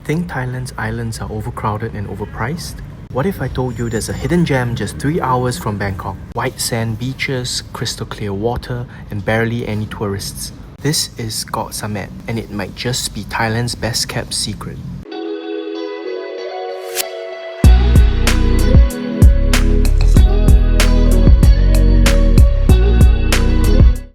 Think Thailand's islands are overcrowded and overpriced? What if I told you there's a hidden gem just 3 hours from Bangkok? White sand beaches, crystal clear water, and barely any tourists. This is Koh Samet, and it might just be Thailand's best kept secret.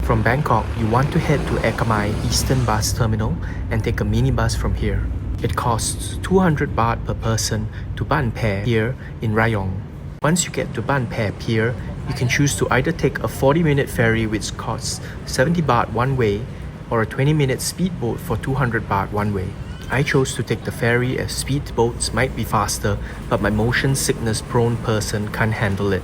From Bangkok, you want to head to Ekamai Eastern Bus Terminal and take a minibus from here. It costs 200 baht per person to Ban Pae Pier in Rayong. Once you get to Ban Pae Pier, you can choose to either take a 40-minute ferry which costs 70 baht one way or a 20-minute speedboat for 200 baht one way. I chose to take the ferry as speedboats might be faster, but my motion sickness prone person can't handle it.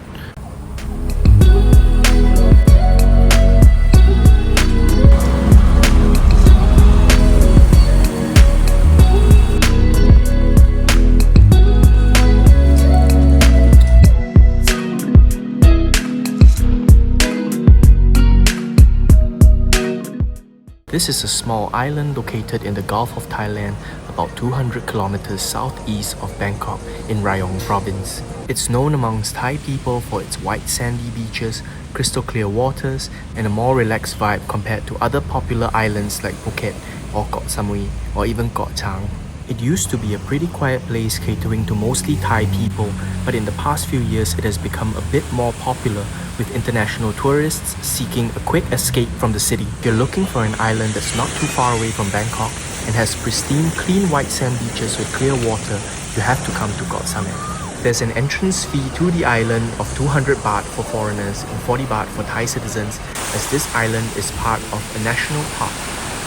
This is a small island located in the Gulf of Thailand, about 200 kilometers southeast of Bangkok in Rayong province. It's known amongst Thai people for its white sandy beaches, crystal clear waters, and a more relaxed vibe compared to other popular islands like Phuket or Koh Samui or even Koh Chang. It used to be a pretty quiet place catering to mostly Thai people, but in the past few years it has become a bit more popular with international tourists seeking a quick escape from the city. If you're looking for an island that's not too far away from Bangkok and has pristine, clean white sand beaches with clear water, you have to come to Koh Samet. There's an entrance fee to the island of 200 baht for foreigners and 40 baht for Thai citizens, as this island is part of a national park.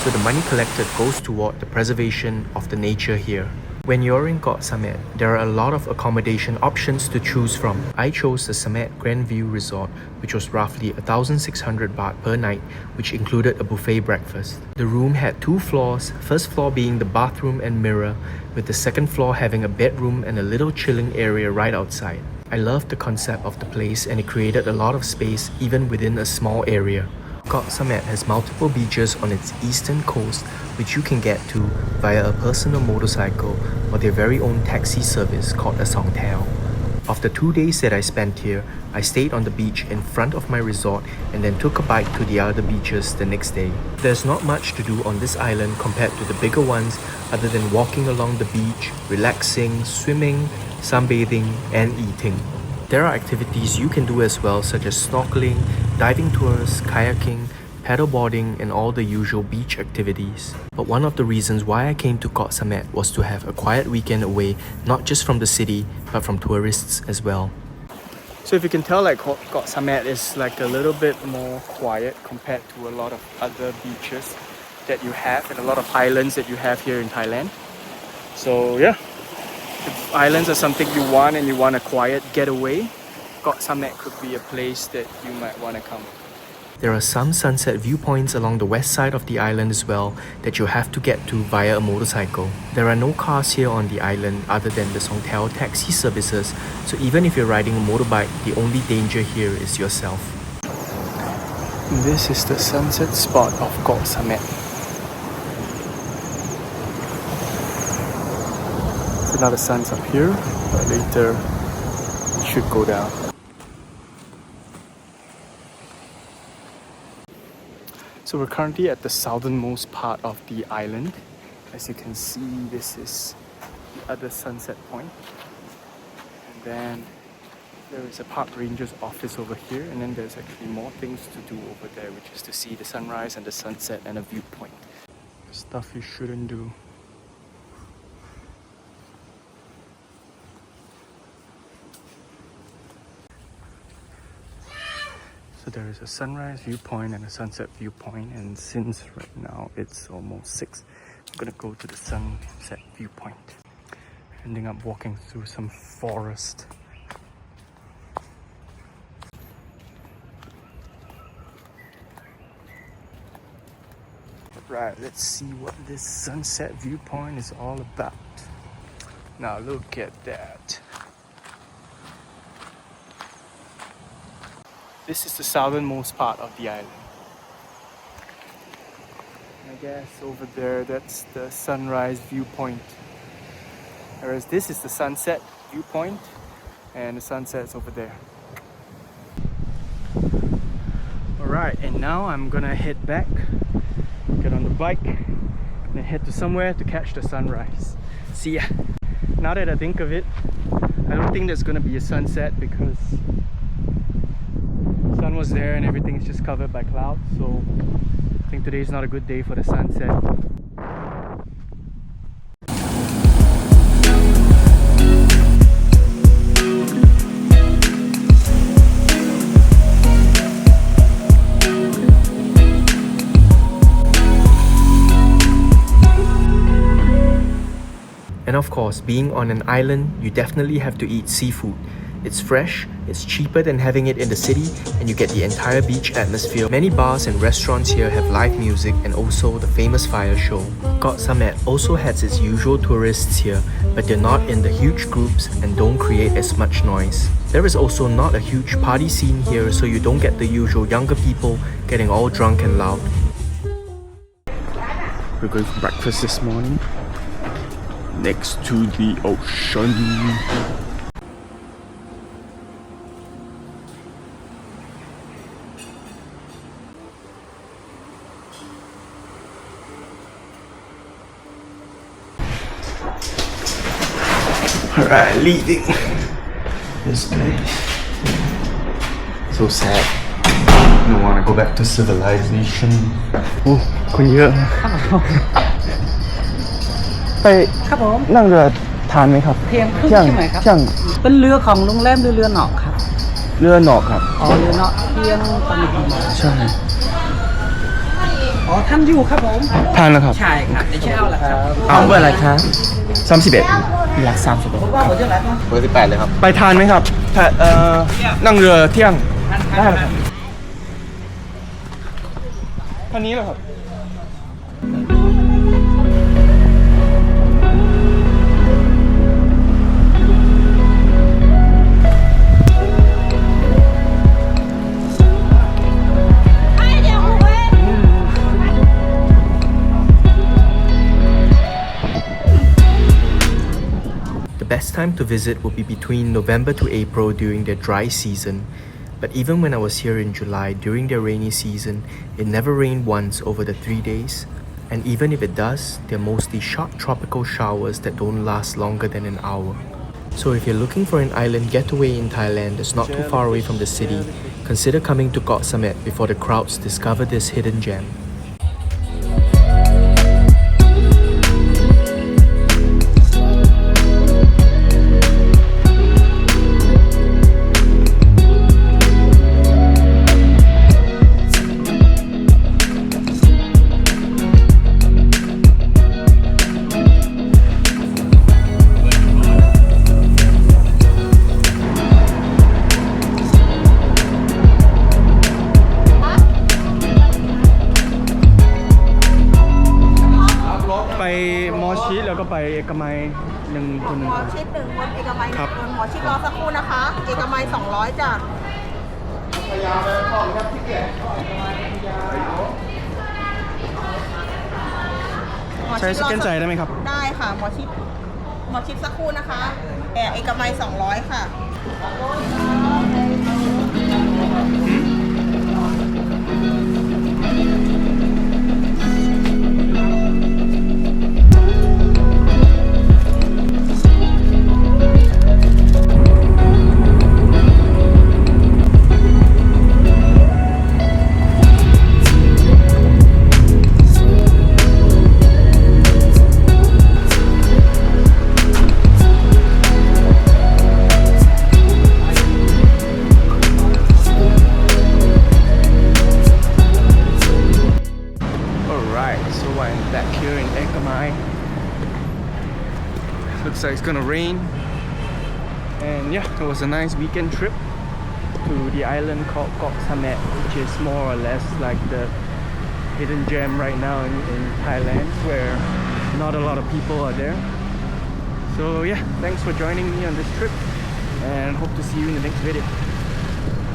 So the money collected goes toward the preservation of the nature here. When you're in Koh Samet, there are a lot of accommodation options to choose from. I chose the Samet Grandview resort, which was roughly 1,600 baht per night, which included a buffet breakfast. The room had 2 floors, first floor being the bathroom and mirror, with the second floor having a bedroom and a little chilling area right outside. I loved the concept of the place, and it created a lot of space even within a small area. Koh Samet has multiple beaches on its eastern coast, which you can get to via a personal motorcycle or their very own taxi service called a songtail. Of the 2 days that I spent here, I stayed on the beach in front of my resort and then took a bike to the other beaches the next day. There's not much to do on this island compared to the bigger ones other than walking along the beach, relaxing, swimming, sunbathing, and eating. There are activities you can do as well, such as snorkeling, diving tours, kayaking, paddleboarding, and all the usual beach activities. But one of the reasons why I came to Koh Samet was to have a quiet weekend away, not just from the city, but from tourists as well. So if you can tell, like Koh Samet is like a little bit more quiet compared to a lot of other beaches that you have and a lot of islands that you have here in Thailand. So yeah. If islands are something you want and you want a quiet getaway, Koh Samet could be a place that you might want to come. There are some sunset viewpoints along the west side of the island as well that you have to get to via a motorcycle. There are no cars here on the island other than the Songtail taxi services, so even if you're riding a motorbike, the only danger here is yourself. This is the sunset spot of Koh Samet. So now the sun's up here, but later it should go down. So we're currently at the southernmost part of the island. As you can see, this is the other sunset point. And then there is a park ranger's office over here, and then there's actually more things to do over there, which is to see the sunrise and the sunset and a viewpoint. Stuff you shouldn't do. So there is a sunrise viewpoint and a sunset viewpoint, and since right now it's almost 6, I'm gonna go to the sunset viewpoint. Ending up walking through some forest. Right, let's see what this sunset viewpoint is all about. Now look at that. This is the southernmost part of the island. I guess over there, that's the sunrise viewpoint. Whereas this is the sunset viewpoint, and the sunset's over there. Alright, and now I'm gonna head back, get on the bike, and then head to somewhere to catch the sunrise. See ya! Now that I think of it, I don't think there's gonna be a sunset because the sun was there and everything's just covered by clouds, so I think today's not a good day for the sunset. And of course, being on an island, you definitely have to eat seafood. It's fresh, it's cheaper than having it in the city, and you get the entire beach atmosphere. Many bars and restaurants here have live music and also the famous fire show. Koh Samet also has its usual tourists here, but they're not in the huge groups and don't create as much noise. There is also not a huge party scene here, so you don't get the usual younger people getting all drunk and loud. We're going for breakfast this morning next to the ocean. Alright, leaving this place. So sad. I don't want to go back to civilization. Oh, คนเยอะ ไป ครับผม นั่งเรือทานไหมครับ เพียงครึ่ง เที่ยง ใช่ไหมครับ เที่ยง เป็นเรือของโรงแรมหรือเรือหนอกครับ เรือหนอกครับ อ๋อเรือหนอกเที่ยงตอนกี่โมง ใช่ อ๋อท่านอยู่ครับผม ทานแล้วครับ ใช่ครับในเช้าแหละครับ เอาเบอร์อะไรครับ31 หลัก30ผมว่าผมจะไหนครับ เบอร์18เลยครับ ไปทานไหมครับนั่งเรือเที่ยงได้ครับท่านนี้เหรอครับ The best time to visit would be between November to April during their dry season. But even when I was here in July during their rainy season, it never rained once over the 3 days. And even if it does, they're mostly short tropical showers that don't last longer than an hour. So if you're looking for an island getaway in Thailand that's not too far away from the city, consider coming to Koh Samet before the crowds discover this hidden gem.ไปเอกมัยหนึ่งคนหนึ่ง หมอชิด1คนเอกมัย ครับ 1คนหมอชิดรอสักครู่นะคะ เอกมัย200จ้ะ ใช้สแกนจ่ายได้ไหมครับ ได้ค่ะหมอชิดสักครู่นะคะเอกมัย200ค่ะ Looks like it's gonna rain, and yeah, it was a nice weekend trip to the island called Koh Samet, which is more or less like the hidden gem right now in Thailand, where not a lot of people are there. So yeah, thanks for joining me on this trip, and hope to see you in the next video.